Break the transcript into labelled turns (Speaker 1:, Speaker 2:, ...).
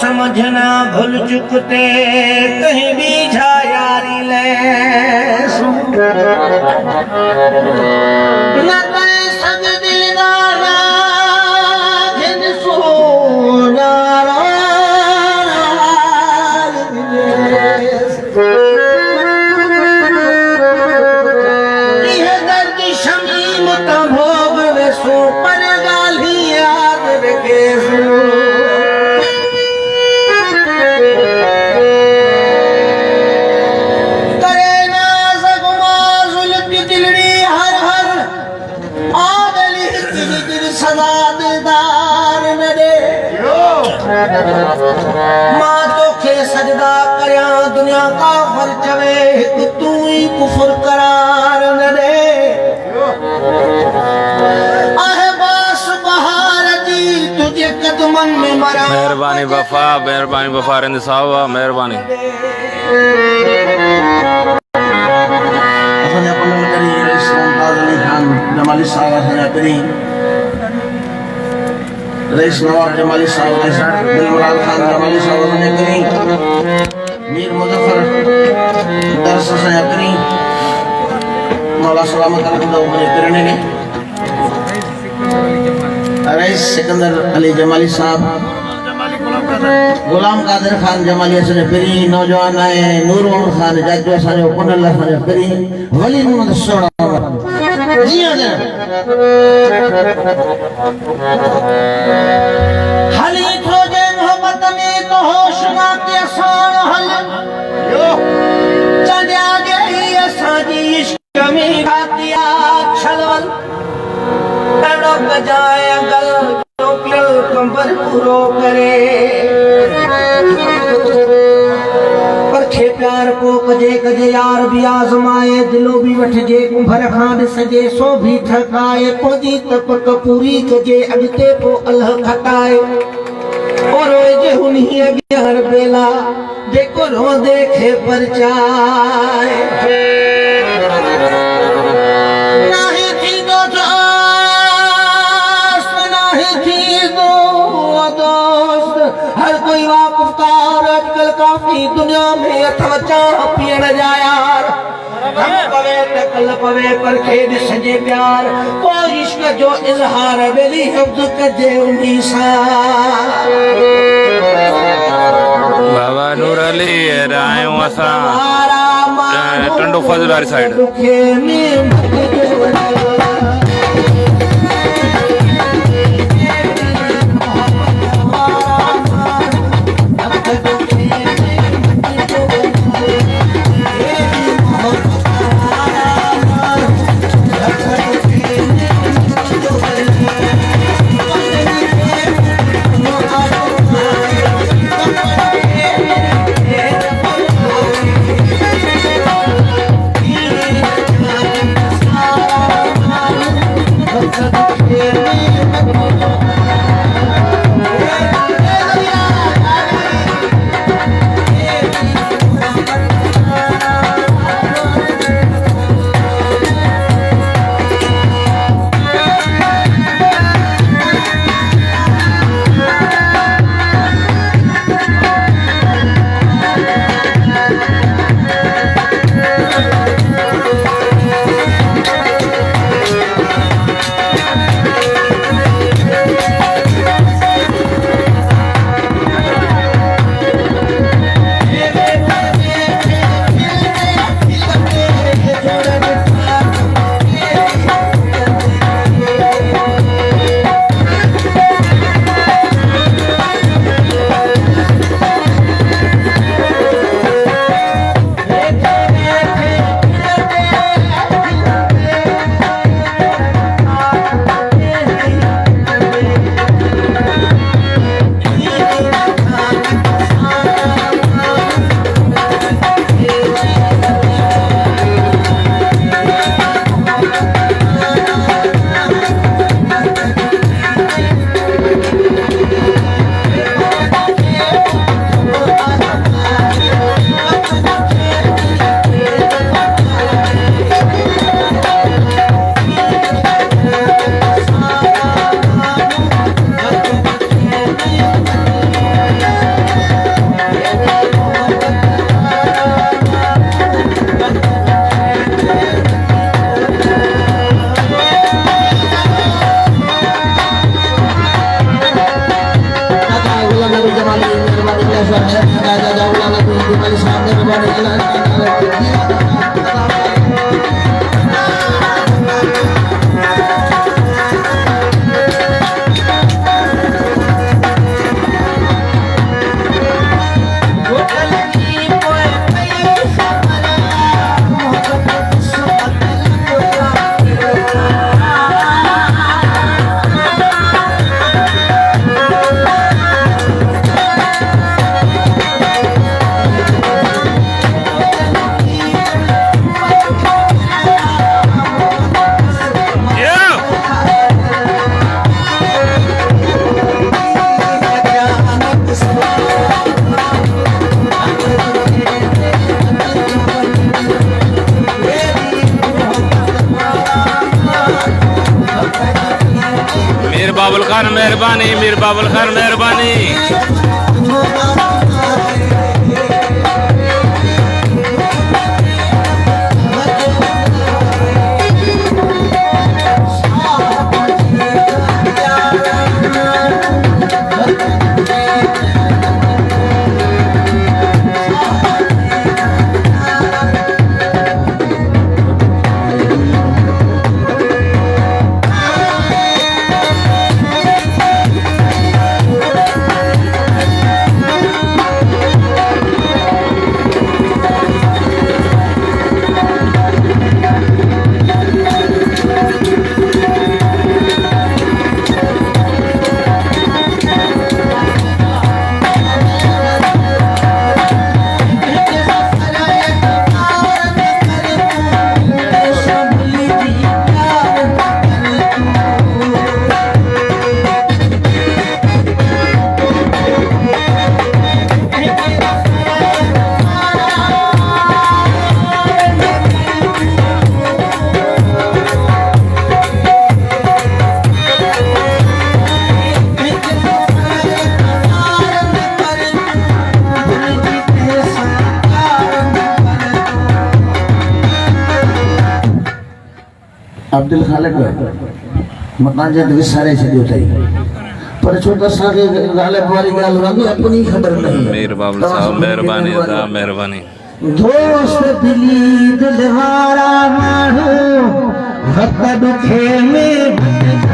Speaker 1: समझना भूल चुकते कहीं भी यारी ले न तय संग दिलदारा जिन सोनारा यह दर्द शमीम तो भोग वे सो पर गाली याद रखे मां तोखे सजदा करया दुनिया का फरचवे तू ही कुफर करार न दे आहे बास बहार जी तुझे कदमन में मरा
Speaker 2: मेहरबानी वफा रिंद साहब मेहरबानी
Speaker 1: असांजा पलव करी रईस मुमताज अली खान जमाली साहब असांजा करी रईस नवाब जमाली साहब दिलमराद खान जमाली साहब ने करी मीर मुजफ्फर दरस से करी मौला सलामत अलहमद ने करने ने रईस सिकंदर अली जमाली साहब गुलाम कादिर खान जमाली से करी नौजवान आए नूर मोहम्मद खान जज्जो साजो कुंडल से करी वली मोहम्मद सोड़ा जी हां हली खोजे मोहब्बत में तो होश ना के सोन हल चढ़ा गई असाजी इश्क में खातिया छलवल तड़ो बजाए अगल टोकल कंबर पूरो करे पर खे प्यार को कजे यार भी आजमाए दिलो भी वठ जे कुंभर खान सजे सो भी थकाए पोजी तपक पूरी कजे अगते पो अल्लाह खटाए और जे हुनी अग्यार बेला देखो रो देखे परचाए नाही थी दो नाही थी दो दोस्त हर कोई वापकार आजकल काफी दुनिया में अथवा चाह पीण जा यार हम पवे तकल पवे पर खेद सजे प्यार कोई इश्क जो इजहार बेली हफ्ज कजे उनीसा
Speaker 2: बाबा नूर अली आयो असा टंडो फजलारी साइड मीर बाबुल खान मेहरबानी, मीर बाबुल खान मेहरबानी।
Speaker 1: अब्दुल खालिक मकान जे विसारे छॾियो अथई पर छो त असांखे ॻाल्हि वारी ॻाल्हि वांगुरु अपनी ख़बर नहीं
Speaker 2: मीर बाबुल साहब मेहरबानी, दा मेहरबानी।
Speaker 1: दोस्त दिली दिल वारा माण्हू वक़्त ॾुखे में